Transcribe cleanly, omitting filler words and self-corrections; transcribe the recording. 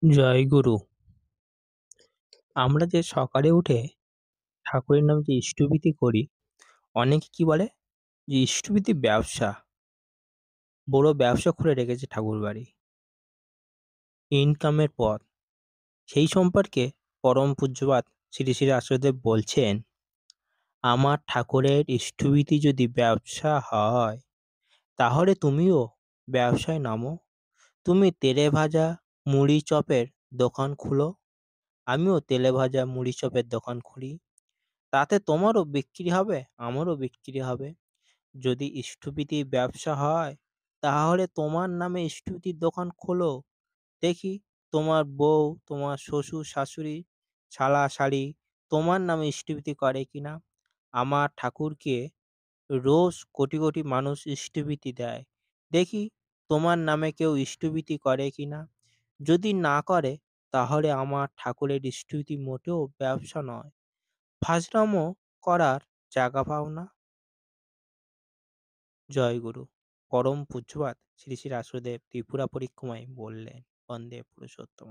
জয় গুরু। আমরা যে সকালে উঠে ঠাকুরের নামে যে ইষ্টভীতি করি, অনেকে কি বলে যে ইষ্টভীতি ব্যবসা, বড় ব্যবসা খুলে রেখেছে ঠাকুরবাড়ি, ইনকামের পথ। সেই সম্পর্কে পরম পূজ্যপাদ শ্রী শ্রী আচার্যদেব বলছেন, আমার ঠাকুরের ইষ্টভীতি যদি ব্যবসা হয়, তাহলে তুমিও ব্যবসায় নামো। তুমি তেলে ভাজা মুড়ি চপের দোকান খুলো, আমিও তেলে ভাজা মুড়ি চপের দোকান খুলি। তাতে তোমারও বিক্রি হবে, আমারও বিক্রি হবে। যদি ইষ্টভীতির ব্যবসা হয়, তাহলে তোমার নামে ইষ্টভীতির দোকান খোলো। দেখি তোমার বউ, তোমার শ্বশুর শাশুড়ি, শালা শাড়ি তোমার নামে ইষ্টভীতি করে কিনা। আমার ঠাকুরকে রোজ কোটি কোটি মানুষ ইষ্টভীতি দেয়। দেখি তোমার নামে কেউ ইষ্টভীতি করে কিনা। যদি না করে, তাহলে আমার ঠাকুরের ইষ্টভীতি মোটেও ব্যবসা নয়, ফাজলামো করার জায়গা পাও না। জয়গুরু। পরম পূজ্যপাদ শ্রী শ্রী রাসুদেব ত্রিপুরা পরিক্রমায় বললেন, বন্দে পুরুষোত্তম।